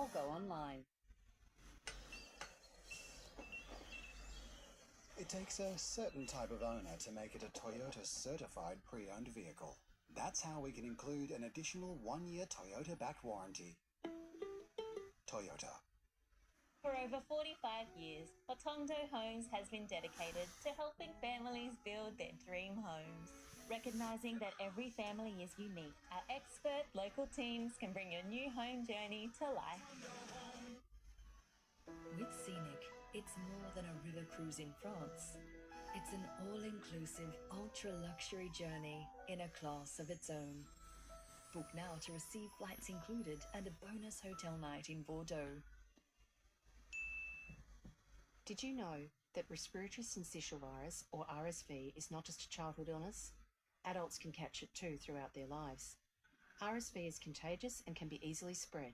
or go online. It takes a certain type of owner to make it a Toyota certified pre-owned vehicle. That's how we can include an additional 1-year Toyota-backed warranty. Toyota. For over 45 years, Hotondo Homes has been dedicated to helping families build their dream homes. Recognising that every family is unique, our expert local teams can bring your new home journey to life. With Scenic, it's more than a river cruise in France. It's an all-inclusive, ultra-luxury journey in a class of its own. Book now to receive flights included and a bonus hotel night in Bordeaux. Did you know that respiratory syncytial virus, or RSV, is not just a childhood illness? Adults can catch it too throughout their lives. RSV is contagious and can be easily spread.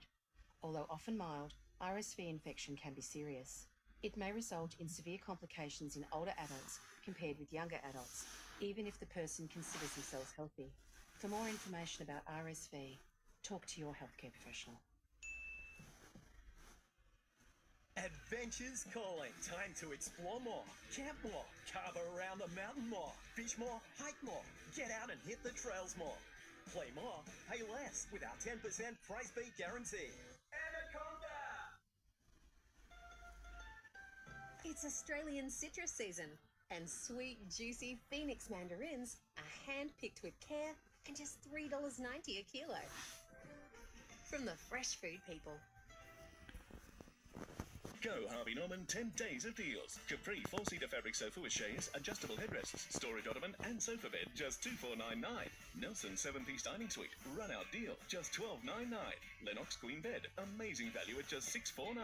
Although often mild, RSV infection can be serious. It may result in severe complications in older adults compared with younger adults, even if the person considers themselves healthy. For more information about RSV, talk to your healthcare professional. Adventures calling. Time to explore more, camp more, carve around the mountain more, fish more, hike more, get out and hit the trails more. Play more, pay less with our 10% price beat guarantee. Anaconda! It's Australian citrus season, and sweet, juicy Phoenix mandarins are hand-picked with care and just $3.90 a kilo. From the fresh food people. Go Harvey Norman 10 days of deals. Capri 4-seater fabric sofa with shades, adjustable headrests, storage ottoman and sofa bed, just $2,499. Nelson 7-piece dining suite, run-out deal, just $12,999. Lennox queen bed, amazing value at just $649.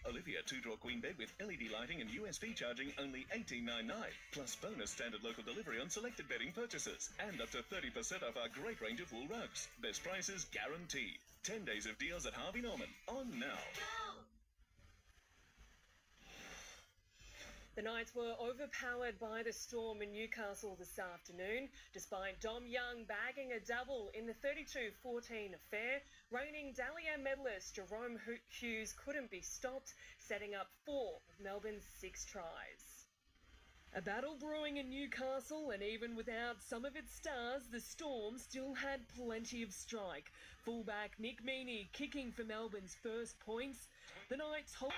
Olivia 2-drawer queen bed with LED lighting and USB charging, only $18.99. Plus bonus standard local delivery on selected bedding purchases. And up to 30% off our great range of wool rugs. Best prices guaranteed. 10 days of deals at Harvey Norman. On now. The Knights were overpowered by the storm in Newcastle this afternoon, despite Dom Young bagging a double in the 32-14 affair. Reigning Dahlia medalist Jerome Hughes couldn't be stopped, setting up 4 of Melbourne's 6 tries. A battle brewing in Newcastle, and even without some of its stars, the Storm still had plenty of strike. Fullback Nick Meaney kicking for Melbourne's first points. The Knights hold...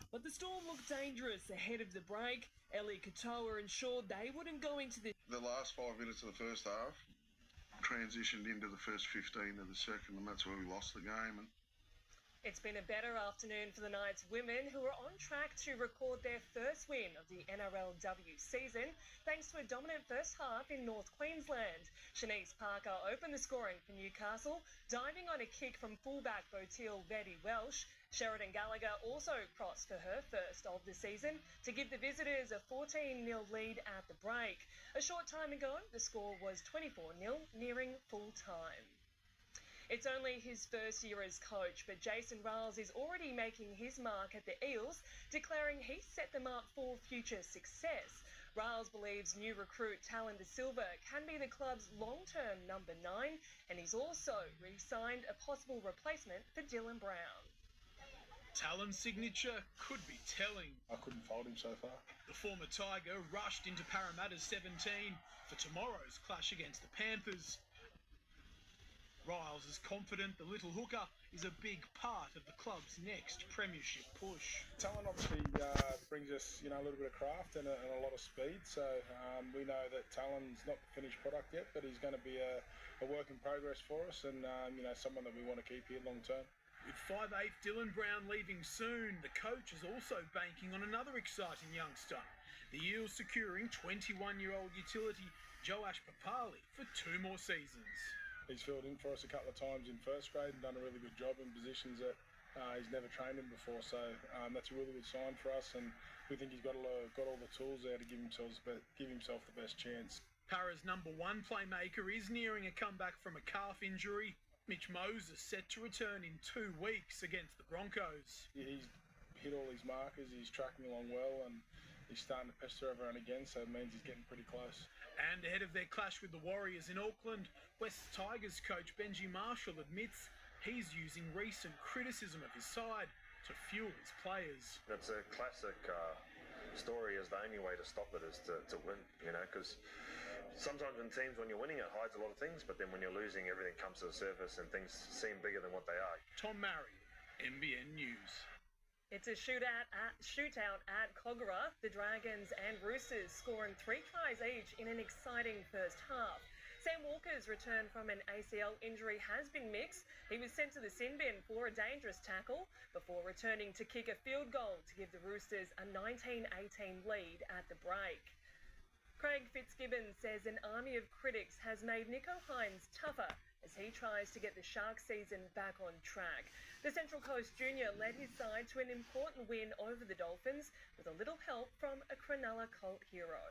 But the Storm looked dangerous ahead of the break. Ellie Katoa ensured they wouldn't go into the last 5 minutes of the first half, transitioned into the first 15 of the second, and that's where we lost the game. It's been a better afternoon for the Knights women, who are on track to record their first win of the NRLW season, thanks to a dominant first half in North Queensland. Shanice Parker opened the scoring for Newcastle, diving on a kick from fullback Botil Vetti Welsh. Sheridan Gallagher also crossed for her first of the season to give the visitors a 14-0 lead at the break. A short time ago, the score was 24-0, nearing full time. It's only his first year as coach, but Jason Riles is already making his mark at the Eels, declaring he's set them up for future success. Riles believes new recruit Talon De Silva can be the club's long-term number 9, and he's also re-signed a possible replacement for Dylan Brown. Talon's signature could be telling. I couldn't fault him so far. The former Tiger rushed into Parramatta's 17 for tomorrow's clash against the Panthers. Riles is confident the little hooker is a big part of the club's next premiership push. Talon obviously brings us, a little bit of craft and a lot of speed. So we know that Talon's not the finished product yet, but he's going to be a work in progress for us, and someone that we want to keep here long term. With 5'8" Dylan Brown leaving soon, the coach is also banking on another exciting youngster. The Eels securing 21-year-old utility Joash Papali for 2 more seasons. He's filled in for us a couple of times in first grade and done a really good job in positions that he's never trained in before. So that's a really good sign for us, and we think he's got all the tools there to give himself the best chance. Para's number 1 playmaker is nearing a comeback from a calf injury. Mitch Moses set to return in 2 weeks against the Broncos. He's hit all his markers, he's tracking along well, and he's starting to pester everyone again, so it means he's getting pretty close. And ahead of their clash with the Warriors in Auckland, West Tigers coach Benji Marshall admits he's using recent criticism of his side to fuel his players. It's a classic story is the only way to stop it is to win, you know, because sometimes in teams when you're winning it hides a lot of things, but then when you're losing everything comes to the surface and things seem bigger than what they are. Tom Marriott, NBN News. It's a shootout at Kogarah. The Dragons and Roosters scoring 3 tries each in an exciting first half. Sam Walker's return from an ACL injury has been mixed. He was sent to the sin bin for a dangerous tackle before returning to kick a field goal to give the Roosters a 19-18 lead at the break. Craig Fitzgibbon says an army of critics has made Nicho Hynes tougher as he tries to get the Sharks season back on track. The Central Coast junior led his side to an important win over the Dolphins with a little help from a Cronulla cult hero.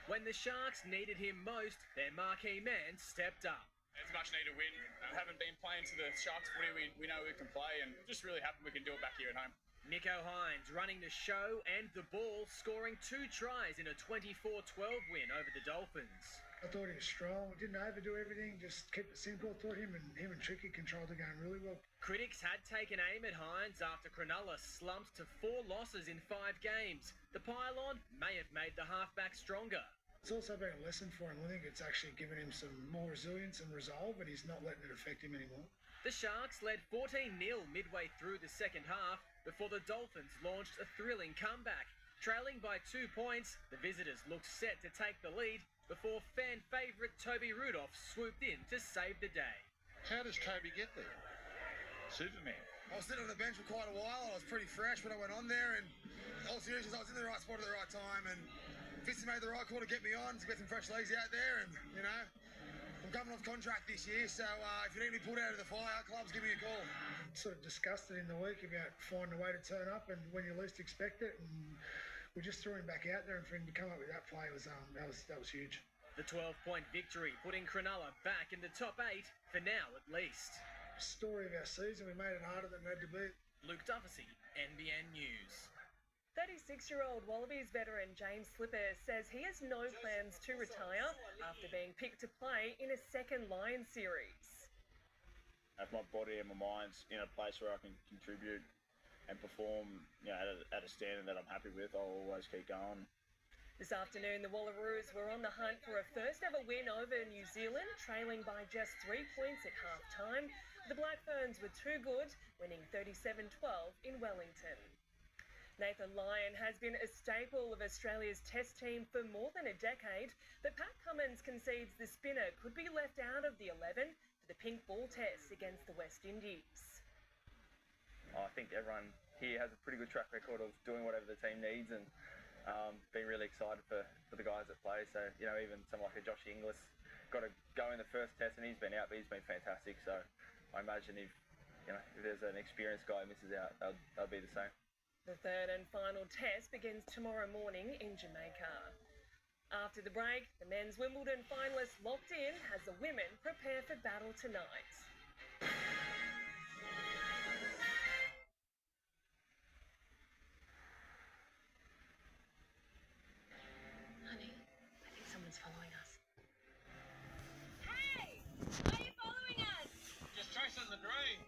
When the Sharks needed him most, their marquee man stepped up. It's a much needed win. Haven't been playing to the Sharks footy we know we can play, and just really happy we can do it back here at home. Nicho Hynes running the show and the ball, scoring 2 tries in a 24-12 win over the Dolphins. I thought he was strong, didn't overdo everything, just kept it simple. I thought him and Tricky controlled the game really well. Critics had taken aim at Hynes after Cronulla slumped to 4 losses in 5 games. The pylon may have made the halfback stronger. It's also been a lesson for him. I think it's actually given him some more resilience and resolve, but he's not letting it affect him anymore. The Sharks led 14-0 midway through the second half before the Dolphins launched a thrilling comeback. Trailing by 2 points, the visitors looked set to take the lead before fan favourite Toby Rudolph swooped in to save the day. How does Toby get there? Superman. I was sitting on the bench for quite a while. I was pretty fresh when I went on there, and all seriousness, I was in the right spot at the right time, and Fitzy made the right call to get me on, to get some fresh legs out there, and, you know, I'm coming off contract this year, so if you need me pulled out of the fire, clubs, give me a call. Sort of discussed it in the week about finding a way to turn up and when you least expect it, and we just threw him back out there, and for him to come up with that play was that was huge. The 12-point victory putting Cronulla back in the top 8 for now at least. Story of our season, we made it harder than it had to be. Luke Duffy, NBN News. 36-year-old Wallabies veteran James Slipper says he has no plans to retire after being picked to play in a second Lions series. If my body and my mind's in a place where I can contribute and perform, you know, at a standard that I'm happy with, I'll always keep going. This afternoon, the Wallaroos were on the hunt for a first-ever win over New Zealand, trailing by just 3 points at half-time. The Black Ferns were too good, winning 37-12 in Wellington. Nathan Lyon has been a staple of Australia's test team for more than a decade, but Pat Cummins concedes the spinner could be left out of the 11 for the pink ball test against the West Indies. I think everyone here has a pretty good track record of doing whatever the team needs, and been really excited for the guys that play. So, you know, even someone like a Josh Inglis got to go in the first test and he's been out, but he's been fantastic. So I imagine if there's an experienced guy who misses out, they'll be the same. The third and final test begins tomorrow morning in Jamaica. After the break, the men's Wimbledon finalists locked in as the women prepare for battle tonight. Honey, I think someone's following us. Hey! Why are you following us? Just chasing the dream.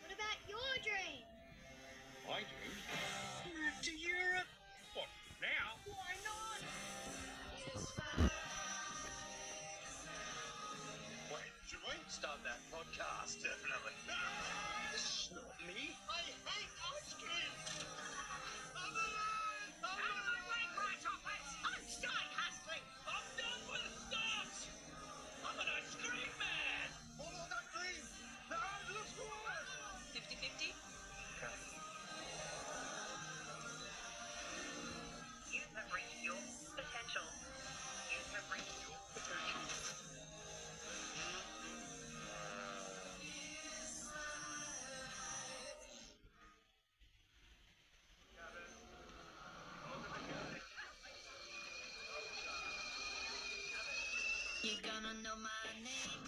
What about your dream? I do. Move to Europe. What, now? Why not? Wait, should we start that podcast? Definitely. This is not me. I hate ice cream. I'm alive! I'm Out of my way, Grasshoppers! I'm starting hustling! I'm done with stars! I'm an ice cream man! Follow that dream! The road looks forward! 50-50? You have reached your potential. You have reached your potential. You're gonna know my name.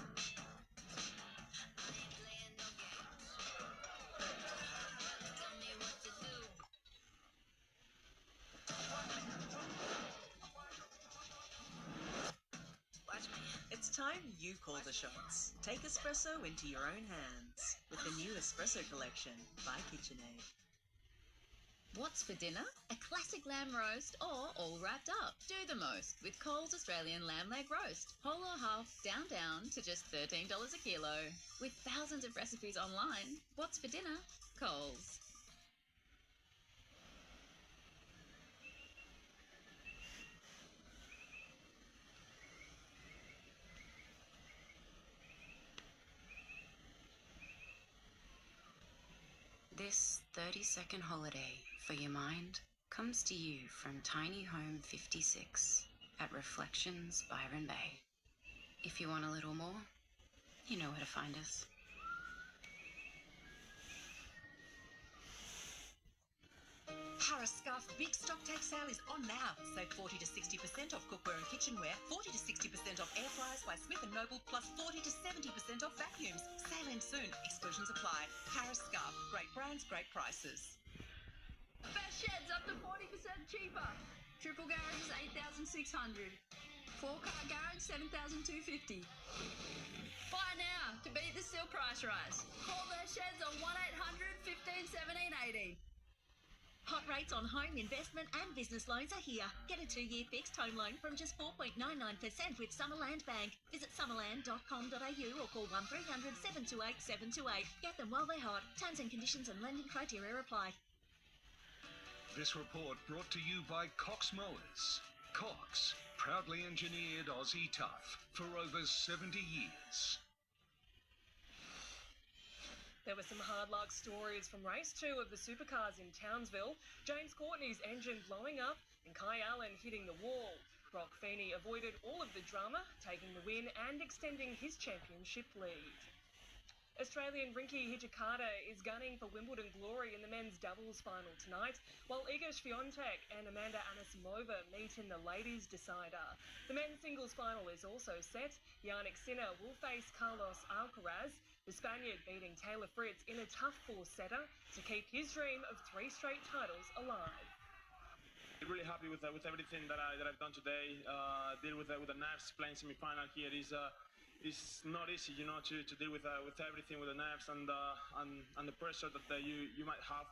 you call the shots. Take espresso into your own hands with the new Espresso Collection by KitchenAid. What's for dinner? A classic lamb roast or all wrapped up? Do the most with Coles Australian lamb leg roast. Whole or half, down to just $13 a kilo. With thousands of recipes online, what's for dinner? Coles. This 30-second holiday for your mind comes to you from Tiny Home 56 at Reflections Byron Bay. If you want a little more, you know where to find us. Harris Scarf Big Stock Take Sale is on now. Save 40 to 60% off cookware and kitchenware, 40 to 60% off air fryers by Smith & Noble, plus 40 to 70% off vacuums. Sale ends soon. Exclusions apply. Harris Scarf. Great brands, great prices. Best sheds up to 40% cheaper. Triple garage is $8,600. 4-car garage $7,250. Buy now to beat the steel price rise. Call their sheds on 1-800 15 17 18. Hot rates on home, investment and business loans are here. Get a 2-year fixed home loan from just 4.99% with Summerland Bank. Visit summerland.com.au or call 1300 728 728. Get them while they're hot. Terms and conditions and lending criteria apply. This report brought to you by Cox Mowers. Cox, proudly engineered Aussie tough for over 70 years. There were some hard luck stories from race 2 of the supercars in Townsville. James Courtney's engine blowing up and Kai Allen hitting the wall. Brock Feeney avoided all of the drama, taking the win and extending his championship lead. Australian Rinky Hijikata is gunning for Wimbledon glory in the men's doubles final tonight, while Iga Swiatek and Amanda Anisimova meet in the ladies' decider. The men's singles final is also set. Yannick Sinner will face Carlos Alcaraz, the Spaniard beating Taylor Fritz in a tough 4-setter to keep his dream of 3 straight titles alive. Really happy with everything that I've done today. Deal with the nerves. Playing semi-final here is not easy, you know, to deal with everything with the nerves and the pressure that you might have.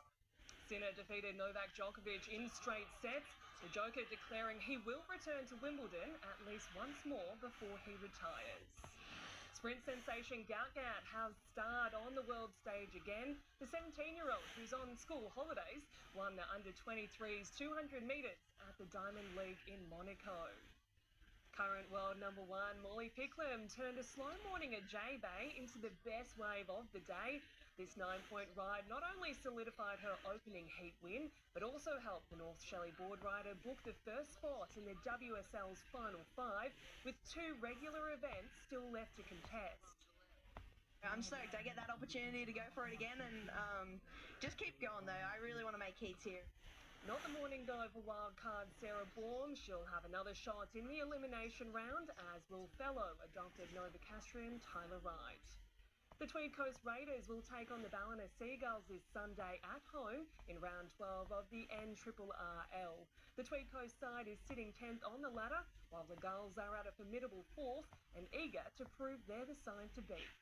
Sinner defeated Novak Djokovic in straight sets. The Joker declaring he will return to Wimbledon at least once more before he retires. Sprint sensation Gout has starred on the world stage again. The 17-year-old, who's on school holidays, won the under-23s 200 metres at the Diamond League in Monaco. Current world number 1 Molly Picklum turned a slow morning at J-Bay into the best wave of the day. This 9-point ride not only solidified her opening heat win, but also helped the North Shelley board rider book the first spot in the WSL's Final 5, with 2 regular events still left to contest. I'm stoked I get that opportunity to go for it again and just keep going though. I really want to make heats here. Not the morning though for wildcard Sarah Baum. She'll have another shot in the elimination round, as will fellow adopted Nova Castrian Tyler Wright. The Tweed Coast Raiders will take on the Ballina Seagulls this Sunday at home in round 12 of the NRRL. The Tweed Coast side is sitting 10th on the ladder, while the Gulls are at a formidable 4th and eager to prove they're the side to beat.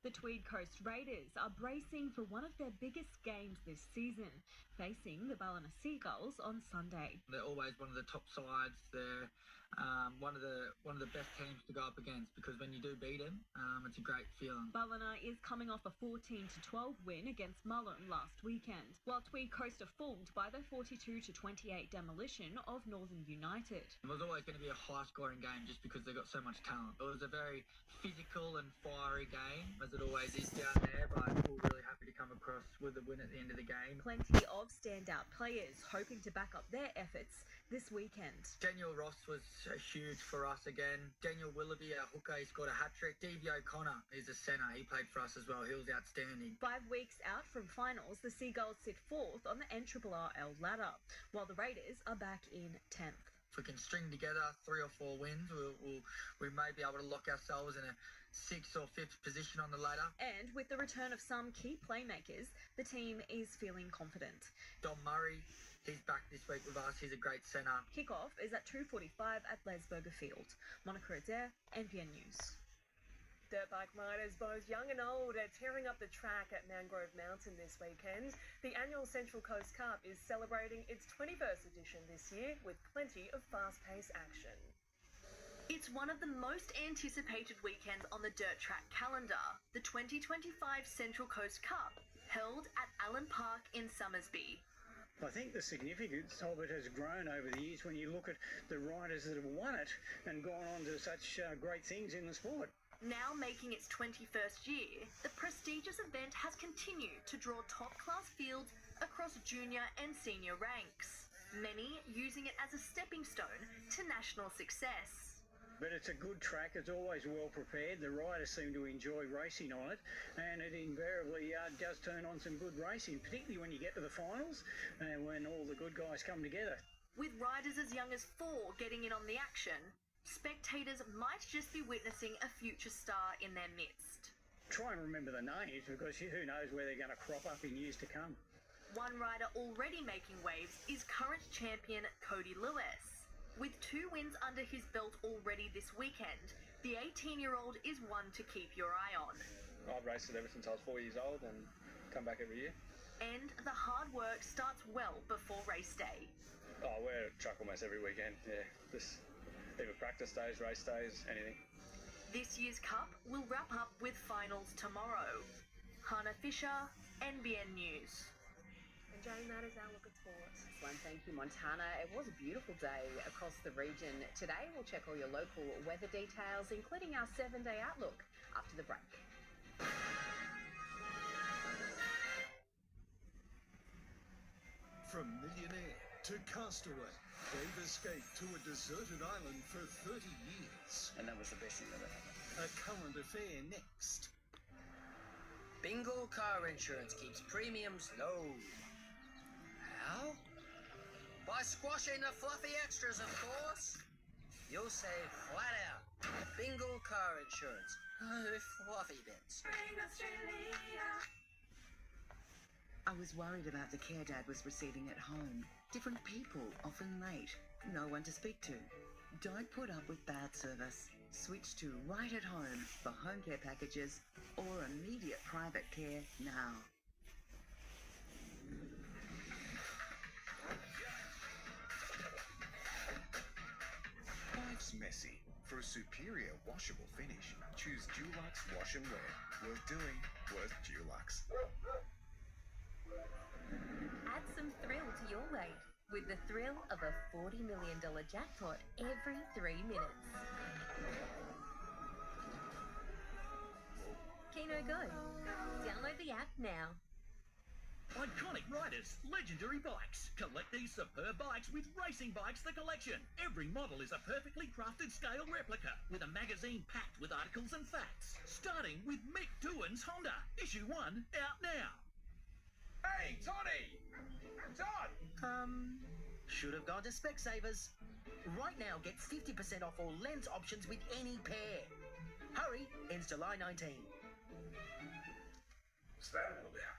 The Tweed Coast Raiders are bracing for one of their biggest games this season, facing the Ballina Seagulls on Sunday. They're always one of the top sides. They're one of the best teams to go up against, because when you do beat them, it's a great feeling. Ballina is coming off a 14-12 win against Mullen last weekend, while Tweed Coast are fooled by their 42-28 demolition of Northern United. It was always going to be a high-scoring game just because they've got so much talent. It was a very physical and fiery game, as it always is down there, but we're really happy to come across with a win at the end of the game. Plenty of standout players hoping to back up their efforts this weekend. Daniel Ross was huge for us again. Daniel Willoughby, our hooker, he scored a hat-trick. Davey O'Connor is a centre. He played for us as well. He was outstanding. 5 weeks out from finals, the Seagulls sit 4th on the NRRL ladder, while the Raiders are back in 10th. If we can string together 3 or 4 wins, we may be able to lock ourselves in a 6th or 5th position on the ladder. And with the return of some key playmakers, the team is feeling confident. Dom Murray, he's back this week with us. He's a great centre. Kickoff is at 2:45 at Lesburger Field. Monica Adair, NBN News. Dirt bike riders, both young and old, are tearing up the track at Mangrove Mountain this weekend. The annual Central Coast Cup is celebrating its 21st edition this year with plenty of fast-paced action. It's one of the most anticipated weekends on the dirt track calendar, the 2025 Central Coast Cup, held at Allen Park in Somersby. I think the significance of it has grown over the years when you look at the riders that have won it and gone on to such great things in the sport. Now making its 21st year, the prestigious event has continued to draw top-class fields across junior and senior ranks, many using it as a stepping stone to national success. But it's a good track, it's always well prepared, the riders seem to enjoy racing on it, and it invariably does turn on some good racing, particularly when you get to the finals and when all the good guys come together. With riders as young as 4 getting in on the action, spectators might just be witnessing a future star in their midst. Try and remember the names, because who knows where they're going to crop up in years to come. One rider already making waves is current champion Cody Lewis. With 2 wins under his belt already this weekend, the 18-year-old is one to keep your eye on. I've raced it ever since I was 4 years old and come back every year. And the hard work starts well before race day. Oh, we're at truck almost every weekend, yeah. Just either practice days, race days, anything. This year's Cup will wrap up with finals tomorrow. Hannah Fisher, NBN News. And Jane, that is our look at sports. Thank you, Montana. It was a beautiful day across the region. Today we'll check all your local weather details, including our 7-day outlook after the break. From millionaire to castaway, they've escaped to a deserted island for 30 years. And that was the best thing that ever happened. A current affair next. Bingo car insurance keeps premiums low. How? By squashing the fluffy extras, of course. You'll save flat out. Bingo car insurance. Fluffy bits. I was worried about the care Dad was receiving at home. Different people, often late. No one to speak to. Don't put up with bad service. Switch to Right at Home for home care packages or immediate private care now. Life's messy. For a superior washable finish, choose Dulux Wash and Wear. Worth doing, worth Dulux. Add some thrill to your wait with the thrill of a $40 million jackpot every 3 minutes. Keno Go. Download the app now. Iconic riders, legendary bikes. Collect these superb bikes with Racing Bikes The Collection. Every model is a perfectly crafted scale replica with a magazine packed with articles and facts. Starting with Mick Doohan's Honda. Issue 1 out now. Hey, Toddy! Todd! Should have gone to Specsavers. Right now, get 50% off all lens options with any pair. Hurry, ends July 19. What's that all about?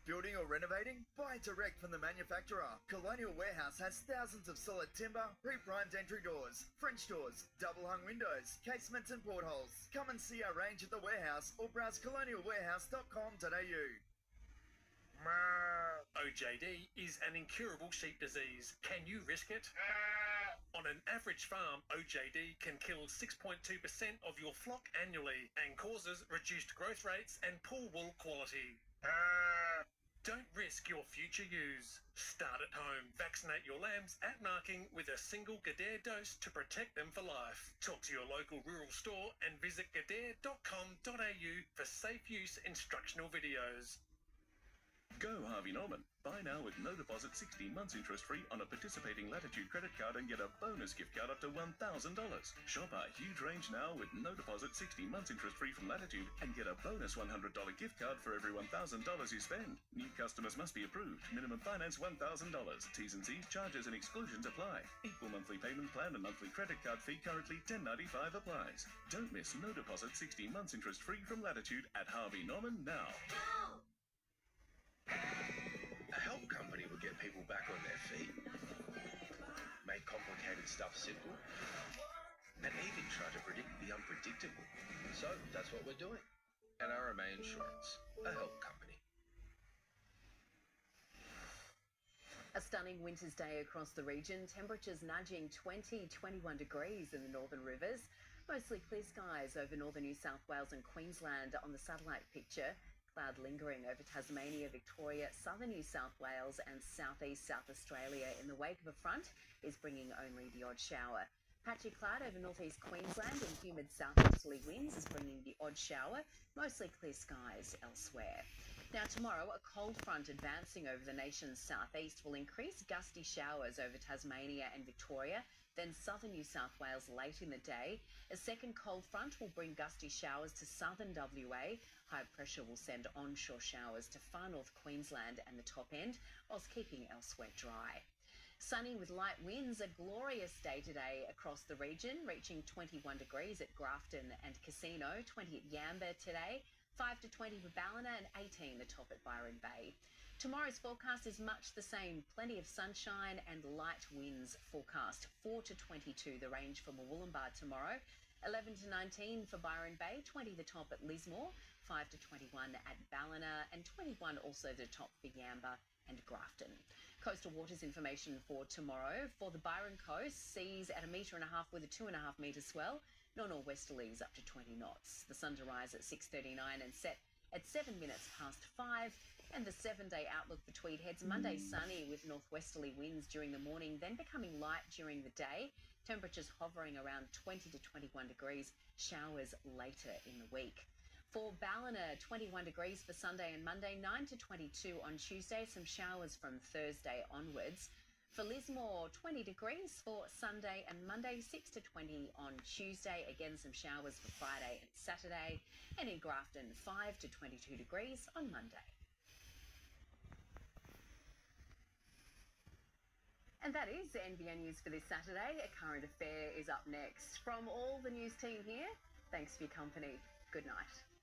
Building or renovating? Buy direct from the manufacturer. Colonial Warehouse has thousands of solid timber, pre-primed entry doors, French doors, double-hung windows, casements and portholes. Come and see our range at the warehouse or browse colonialwarehouse.com.au. OJD is an incurable sheep disease. Can you risk it? On an average farm, OJD can kill 6.2% of your flock annually and causes reduced growth rates and poor wool quality. Don't risk your future ewes. Start at home. Vaccinate your lambs at marking with a single Gadare dose to protect them for life. Talk to your local rural store and visit gadare.com.au for safe use instructional videos. Go Harvey Norman. Buy now with no deposit, 16 months interest free on a participating Latitude credit card and get a bonus gift card up to $1,000. Shop our huge range now with no deposit, 16 months interest free from Latitude and get a bonus $100 gift card for every $1,000 you spend. New customers must be approved. Minimum finance $1,000. T's and C's, charges and exclusions apply. Equal monthly payment plan and monthly credit card fee currently $10.95 applies. Don't miss no deposit, 16 months interest free from Latitude at Harvey Norman now. A help company would get people back on their feet, make complicated stuff simple, and even try to predict the unpredictable. So that's what we're doing. NRMA Insurance, a help company. A stunning winter's day across the region, temperatures nudging 20-21 degrees in the northern rivers. Mostly clear skies over northern New South Wales and Queensland on the satellite picture. Cloud lingering over Tasmania, Victoria, southern New South Wales and southeast South Australia in the wake of a front is bringing only the odd shower. Patchy cloud over northeast Queensland and humid southwesterly winds is bringing the odd shower, mostly clear skies elsewhere. Now tomorrow, a cold front advancing over the nation's southeast will increase gusty showers over Tasmania and Victoria, then southern New South Wales late in the day. A second cold front will bring gusty showers to southern WA. High pressure will send onshore showers to far north Queensland and the top end, whilst keeping elsewhere dry. Sunny with light winds, a glorious day today across the region, reaching 21 degrees at Grafton and Casino, 20 at Yamba today, 5 to 20 for Ballina and 18 the top at Byron Bay. Tomorrow's forecast is much the same, plenty of sunshine and light winds forecast, 4 to 22 the range for Murwillumbah tomorrow, 11 to 19 for Byron Bay, 20 the top at Lismore, 5 to 21 at Ballina and 21 also the top for Yamba and Grafton. Coastal waters information for tomorrow. For the Byron coast, seas at 1.5 metres with a 2.5 metre swell, north-northwesterlies up to 20 knots. The sun to rise at 6:39 and set at 7 minutes past 5. And the 7-day outlook for Tweed Heads, Monday sunny with northwesterly winds during the morning, then becoming light during the day. Temperatures hovering around 20 to 21 degrees, showers later in the week. For Ballina, 21 degrees for Sunday and Monday, 9 to 22 on Tuesday, some showers from Thursday onwards. For Lismore, 20 degrees for Sunday and Monday, 6 to 20 on Tuesday, again some showers for Friday and Saturday. And in Grafton, 5 to 22 degrees on Monday. And that is NBN News for this Saturday. A current affair is up next. From all the news team here, thanks for your company. Good night.